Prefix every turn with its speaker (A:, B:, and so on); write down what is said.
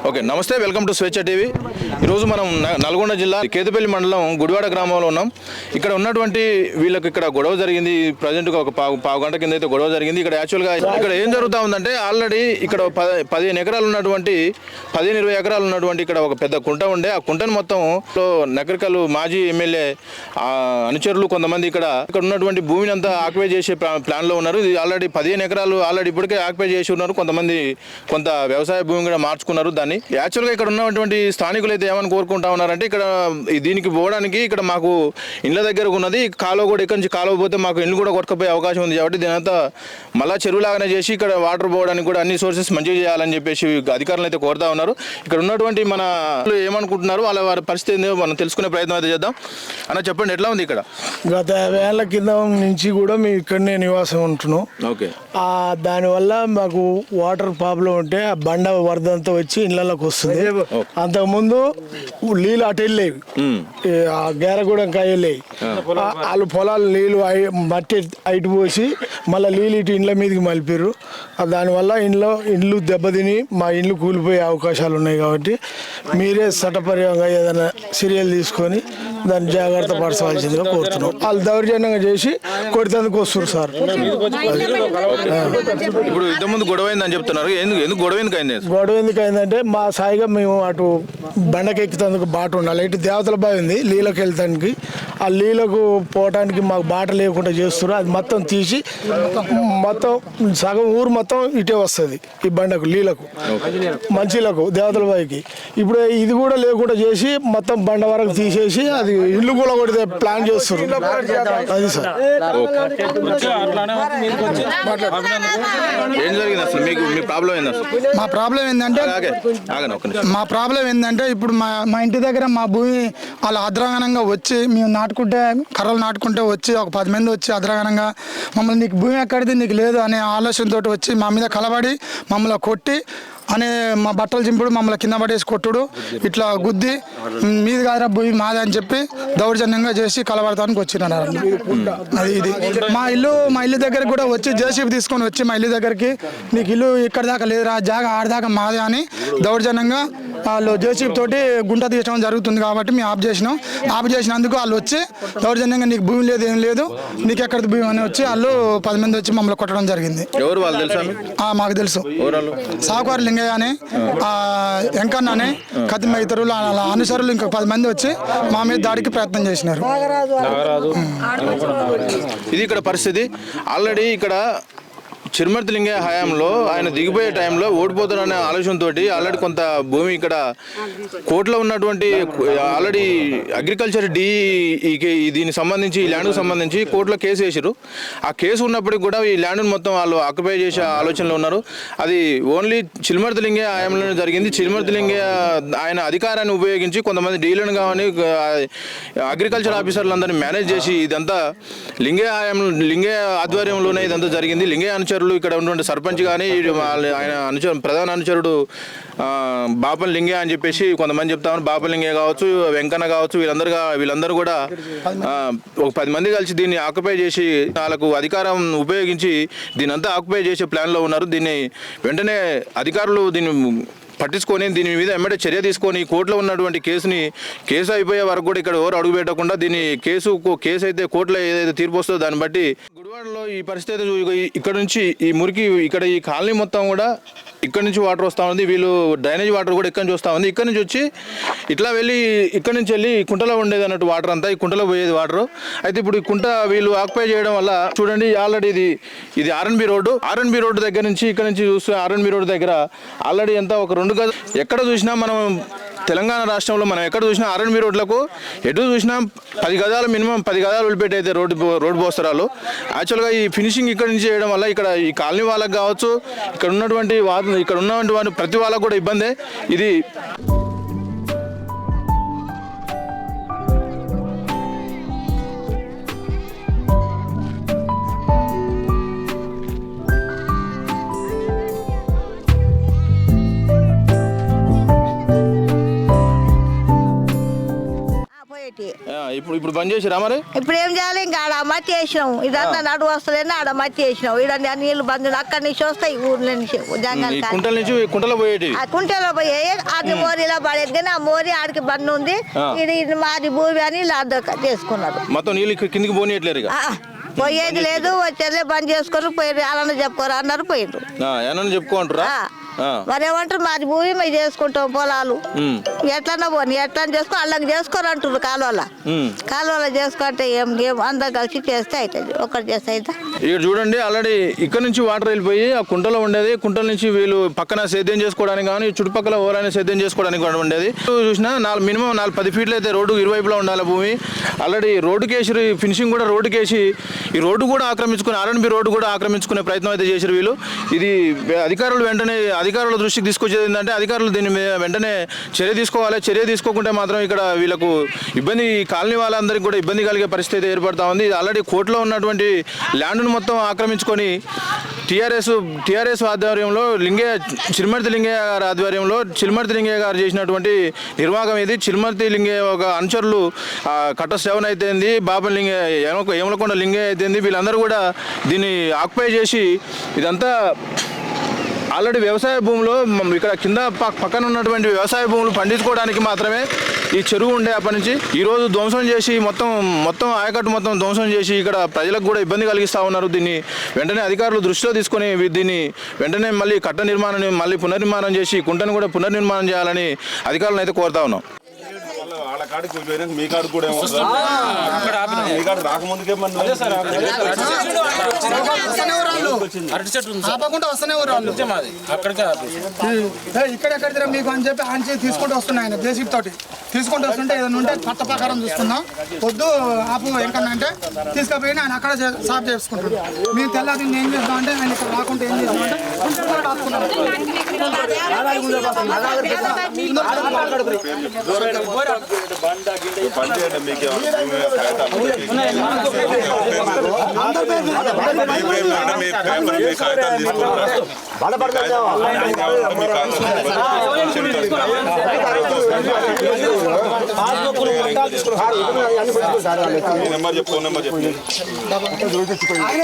A: Okay, నమస్తే, welcome to స్వేచ్ఛ TV. ఈరోజు మనం నల్గొండ జిల్లా కేతుపల్లి మండలం గుడివాడ గ్రామంలో ఉన్నాం. ఇక్కడ ఉన్నటువంటి వీళ్ళకి ఇక్కడ గొడవ జరిగింది. ప్రజెంట్గా ఒక పావు గంట కింద అయితే గొడవ జరిగింది. ఇక్కడ యాక్చువల్గా ఇక్కడ ఏం జరుగుతూ ఉందంటే, ఆల్రెడీ ఇక్కడ 15 ఎకరాలు ఉన్నటువంటి 15-20 ఎకరాలు ఉన్నటువంటి ఇక్కడ ఒక పెద్ద కుంట ఉండే. ఆ కుంటను మొత్తం నగరికల్ మాజీ ఎమ్మెల్యే అనుచరులు కొంతమంది ఇక్కడ ఉన్నటువంటి భూమిని అంతా ఆక్యుపై చేసే ప్లాన్లో ఉన్నారు. ఇది ఆల్రెడీ 15 ఎకరాలు ఆల్రెడీ ఇప్పటికే ఆక్యుపై చేసి ఉన్నారు. కొంతమంది కొంత వ్యవసాయ భూమి కూడా మార్చుకున్నారు. దాన్ని యాక్చువల్గా ఇక్కడ ఉన్నటువంటి స్థానికులు అయితే ఏమని కోరుకుంటా ఉన్నారంటే, ఇక్కడ దీనికి పోవడానికి ఇక్కడ మాకు ఇళ్ళ దగ్గర ఉన్నది కాలువ కూడా ఇక్కడి నుంచి కాలువ పోతే మాకు ఇల్లు కూడా కొట్టుకుపోయే అవకాశం ఉంది. కాబట్టి దీనంతా మళ్ళీ చెరువులాగానే చేసి ఇక్కడ వాటర్ పోవడానికి కూడా అన్ని సోర్సెస్ మంచిగా చేయాలని చెప్పేసి అధికారులు అయితే కోరుతా ఉన్నారు. ఇక్కడ ఉన్నటువంటి మన ఏమనుకుంటున్నారు, వారి పరిస్థితి ఏందో మనం తెలుసుకునే ప్రయత్నం అయితే చేద్దాం. అన్న చెప్పండి, ఎట్లా ఉంది ఇక్కడ?
B: గత 50 ఏళ్ల కింద నుంచి కూడా మేము ఇక్కడనే నివాసం ఉంటున్నాం.
A: ఓకే, దానివల్ల
B: మాకు వాటర్ ప్రాబ్లం ఉంటే ఆ బండ వరదంతా వచ్చి ఇళ్ళకి వస్తుంది. అంతకుముందు నీళ్ళు అటు వెళ్ళేవి, ఆ గేరగూడెంకాయ వెళ్ళేవి. వాళ్ళు పొలాలు నీళ్ళు మట్టి అటు పోసి మళ్ళీ నీళ్ళు ఇటు ఇండ్ల మీదకి మలిపారు. దానివల్ల ఇండ్లు దెబ్బతిని మా ఇండ్లు కూలిపోయే అవకాశాలు ఉన్నాయి. కాబట్టి మీరే చట్టపరంగా ఏదైనా చర్యలు తీసుకొని దాన్ని జాగ్రత్త పరచవలసిందిగా కోరుతున్నాం. వాళ్ళు దౌర్జన్యంగా చేసి కొడితేందుకు వస్తారు సార్.
A: ఇప్పుడు ఇంతకుముందు గొడవ అయిందని చెప్తున్నారు. ఎందుకు గొడవ
B: ఎందుకు అయిందంటే, మా సాయిగా మేము అటు బండకెక్కుతందుకు బాట ఉండాలి. ఇటు దేవతల బావి ఉంది నీళ్ళకి వెళ్తానికి. ఆ నీళ్ళకు పోవటానికి మాకు బాట లేకుండా చేస్తున్నారు. అది మొత్తం తీసి మొత్తం సగం ఊరు మొత్తం ఇటే వస్తుంది ఈ బండకు నీళ్ళకు మంచిలకు దేవతల బావికి. ఇప్పుడు ఇది కూడా లేకుండా చేసి మొత్తం బండ వరకు తీసేసి అది ఇల్లు కూడా కొడితే ప్లాన్ చేస్తున్నారు. అది సార్.
A: ఏం జరిగింది అసలు? మీ ప్రాబ్లం ఏంది అసలు?
C: మా ప్రాబ్లం ఏంటంటే ఇప్పుడు మా ఇంటి దగ్గర మా భూమి వాళ్ళు అద్రాగనంగా వచ్చి మేము కర్రలు నాటుకుంటే వచ్చి ఒక 10 మంది వచ్చి అద్రాగనంగా మమ్మల్ని నీకు భూమి ఎక్కడిది నీకు లేదు అనే ఆలోచనతో వచ్చి మా మీద కలబడి మమ్మల్ని కొట్టి అనే మా బట్టలు చింపుడు మమ్మల్ని కింద పడేసి కొట్టుడు, ఇట్లా గుద్ది మీది కాదురా భూమి మాదే అని చెప్పి దౌర్జన్యంగా చేసి కలబడటానికి వచ్చినారు. అది ఇది మా ఇల్లు దగ్గరికి కూడా వచ్చి జేసీబీ తీసుకొని వచ్చి మా ఇల్లు దగ్గరికి నీకు ఇల్లు ఇక్కడ దాకా లేదురా జాగా ఆడదాకా మాదే అని దౌర్జన్యంగా వాళ్ళు జేసీబీ తోటి గుంట తీయడం జరుగుతుంది. కాబట్టి మేము ఆఫ్ చేసినందుకు వాళ్ళు వచ్చి దౌర్జన్యంగా నీకు భూమి లేదు ఏం లేదు నీకు ఎక్కడ భూమి అని వచ్చి వాళ్ళు 10 మంది వచ్చి మమ్మల్ని కొట్టడం జరిగింది. మాకు తెలుసు. సాకువారి లింగయ్య అని, వెంకన్న అని, కతిమ ఇతరులు అనుసరులు ఇంకా 10 మంది వచ్చి మా మీద దాడికి ప్రయత్నం చేసినారు.
A: ఇది ఇక్కడ పరిస్థితి. ఆల్రెడీ ఇక్కడ చిరుమర్తి లింగయ్య హయాంలో ఆయన దిగిపోయే టైంలో ఓడిపోతారనే ఆలోచనతో ఆల్రెడీ కొంత భూమి ఇక్కడ కోర్టులో ఉన్నటువంటి ఆల్రెడీ అగ్రికల్చర్ దీనికి సంబంధించి ఈ ల్యాండ్కు సంబంధించి కోర్టులో కేసు వేసారు. ఆ కేసు ఉన్నప్పటికి కూడా ఈ ల్యాండ్ను మొత్తం వాళ్ళు ఆక్యుపై చేసే ఆలోచనలో ఉన్నారు. అది ఓన్లీ చిరుమర్తి లింగయ్య హయాంలోనే జరిగింది. చిరుమర్తి లింగయ్య ఆయన అధికారాన్ని ఉపయోగించి కొంతమంది డీలర్లు కావని అగ్రికల్చర్ ఆఫీసర్లందరినీ మేనేజ్ చేసి ఇదంతా లింగయ్య ఆధ్వర్యంలోనే ఇదంతా జరిగింది. లింగయ్య అనుచరులు ఇక్కడ ఉన్నటువంటి సర్పంచ్ కానీ ఆయన ప్రధాన అనుచరుడు బాపన్ లింగయ్య అని చెప్పేసి కొంతమంది చెప్తామని, బాపన్ లింగయ్య కావచ్చు, వెంకన్న కావచ్చు, వీళ్ళందరూ కూడా ఒక 10 మంది కలిసి దీన్ని ఆక్యుపై చేసి వాళ్ళకు అధికారం ఉపయోగించి దీని అంతా ఆక్యుపై చేసే ప్లాన్లో ఉన్నారు. దీన్ని వెంటనే అధికారులు దీన్ని పట్టించుకొని దీని మీద ఎమ్మటే చర్య తీసుకొని కోర్టులో ఉన్నటువంటి కేసు అయిపోయే వరకు కూడా ఇక్కడ ఎవరు అడుగు పెట్టకుండా దీన్ని కేసు అయితే కోర్టులో ఏదైతే తీర్పు వస్తుందో దాన్ని బట్టి గుడివాడలో ఈ పరిస్థితి ఇక్కడ నుంచి ఈ మురికి ఇక్కడ ఈ కాలనీ మొత్తం కూడా ఇక్కడ నుంచి వాటర్ వస్తూ ఉంది. వీళ్ళు డ్రైనేజ్ వాటర్ కూడా ఇక్కడ నుంచి వస్తూ ఉంది. ఇక్కడ నుంచి వచ్చి ఇట్లా వెళ్ళి ఇక్కడ నుంచి వెళ్ళి కుంటలో ఉండేది అన్నట్టు వాటర్ అంతా ఈ కుంటలో పోయేది వాటర్. అయితే ఇప్పుడు ఈ కుంట వీళ్ళు ఆక్యుపై చేయడం వల్ల చూడండి, ఆల్రెడీ ఇది ఆర్ఎన్బి రోడ్డు దగ్గర నుంచి ఇక్కడ నుంచి చూస్తే ఆర్ఎన్బి రోడ్డు దగ్గర ఆల్రెడీ ఎంత ఒక 2 గజాలు ఎక్కడ చూసినా మనం తెలంగాణ రాష్ట్రంలో మనం ఎక్కడ చూసినా ఆర్ఎన్బి రోడ్లకు ఎటు చూసినా 10 గజాలు మినిమం 10 గజాలు వదిలిపెట్టయితే రోడ్డు పోస్తరాలు. యాక్చువల్గా ఈ ఫినిషింగ్ ఇక్కడ నుంచి చేయడం వల్ల ఇక్కడ ఈ కాలనీ వాళ్ళకి కావచ్చు, ఇక్కడ ఉన్నటువంటి వారు ప్రతి వాళ్ళకు కూడా ఇబ్బందే. ఇది ఇప్పుడు బంద్ చేసిరా మరి?
D: ఇప్పుడు ఏం చేయాలి? ఇంకా ఆడ మట్టి వేసినాం, ఇదంతా నడువు వస్తలేని ఆడ మట్టి వేసినాం. ఇక్కడ నీళ్లు బంద్ అక్కడి నుంచి వస్తాయి ఊర్ల నుంచి జంగల్
A: కుంటల నుంచి కుంటలో పోయేటి
D: ఆ కుంటలో పోయి అది మోరీలో పడేది కానీ ఆ మోరీ ఆడికి బంద్ ఉంది. ఇది మాది భూమి అని ఇలా అద్దె చేసుకున్నారు.
A: మొత్తం నీళ్ళు కిందికి పోనీయట్లేరు ఇక.
D: పోయేది లేదు, వచ్చేది బంద్ చేసుకొని పోయారు. అలానే చెప్పుకోరు అన్నారు, పోయిండ్రు.
A: ఏమన్నా చెప్పుకోంటారా?
D: మరి ఏమంటారు, మాది భూమి మేము చేసుకుంటాం పొలాలు, ఎట్లన్నా పోనీ ఎట్లా చేసుకో అల్లకి చేసుకోరు అంటారు. కాలువలో చేసుకుంటే ఏం అందరు కలిసి చేస్తే అవుతుంది, ఒక్కటి చేస్తే అయితే.
A: ఇక్కడ చూడండి, ఆల్రెడీ ఇక్కడ నుంచి వాటర్ వెళ్ళిపోయి ఆ కుంటలో ఉండేది. కుంటల నుంచి వీళ్ళు పక్కన సేద్యం చేసుకోవడానికి కానీ చుట్టుపక్కల ఓరైనా సేద్యం చేసుకోవడానికి కూడా ఉండేది. చూసినా మినిమం 4-10 ఫీట్లు అయితే రోడ్డు ఇరువైపులా ఉండాలి భూమి. ఆల్రెడీ రోడ్డుకి వేసి ఫినిషింగ్ కూడా రోడ్డుకి వేసి ఈ రోడ్డు కూడా ఆక్రమించుకుని R&B రోడ్డు కూడా ఆక్రమించుకునే ప్రయత్నం అయితే చేశారు వీళ్ళు. ఇది అధికారుల దృష్టికి తీసుకొచ్చేది ఏంటంటే అధికారులు దీని మీద వెంటనే చర్య తీసుకోవాలి. చర్య తీసుకోకుంటే మాత్రం ఇక్కడ వీళ్ళకు ఇబ్బంది, కాలనీ వాళ్ళందరికీ కూడా ఇబ్బంది కలిగే పరిస్థితి ఏర్పడతా ఉంది. ఇది ఆల్రెడీ కోర్టులో ఉన్నటువంటి ల్యాండ్ను మొత్తం ఆక్రమించుకొని టీఆర్ఎస్ ఆధ్వర్యంలో చిల్మర్తి లింగయ్య గారి ఆధ్వర్యంలో చిల్మర్తి లింగయ్య గారు చేసినటువంటి నిర్వాహకం ఇది. చిల్మర్తి లింగయ్య ఒక అనుచరులు కట్ట శ్రవణ్ అయితేంది, బాబన్ లింగయ్య, యమలకొండ లింగయ్య అయితేంది, వీళ్ళందరూ కూడా దీన్ని ఆక్యుపై చేసి ఇదంతా ఆల్రెడీ వ్యవసాయ భూములు ఇక్కడ కింద పక్కన ఉన్నటువంటి వ్యవసాయ భూములు పండించుకోవడానికి మాత్రమే ఈ చెరువు ఉండే అప్పటి నుంచి ఈరోజు ధ్వంసం చేసి మొత్తం ఆయకట్టు మొత్తం ధ్వంసం చేసి ఇక్కడ ప్రజలకు కూడా ఇబ్బంది కలిగిస్తూ ఉన్నారు. దీన్ని వెంటనే అధికారులు దృష్టిలో తీసుకొని దీన్ని వెంటనే మళ్ళీ కట్ట నిర్మాణాన్ని మళ్ళీ పునర్నిర్మాణం చేసి కుంటను కూడా పునర్నిర్మాణం చేయాలని అధికారులను అయితే కోరుతా ఉన్నాం.
E: వాళ్ళ కాడికి పోయినాక మీ కాడికి కూడా మీ కాడికి రాకముందుకే
C: ఇక్కడెక్కడ మీకు అని చెప్పి ఆంచి తీసుకుంటూ వస్తున్నాయి. ఆయన జేసీబీ తోటి తీసుకుంటూ వస్తుంటే ఏదైనా ఉంటే కొత్త ప్రకారం చూస్తున్నాం. వద్దు ఆపు ఎంకన్నా అంటే తీసుకుపోయి ఆయన అక్కడ సాఫ్ చేసుకుంటాడు. మేము తెల్లారి ఏం చేస్తాం అంటే ఆయన ఇక్కడ రాకుండా ఏం చేస్తామంటే
E: నెంబర్ చెప్పు, ఫోన్ నెంబర్ చెప్పు.
C: ఆయన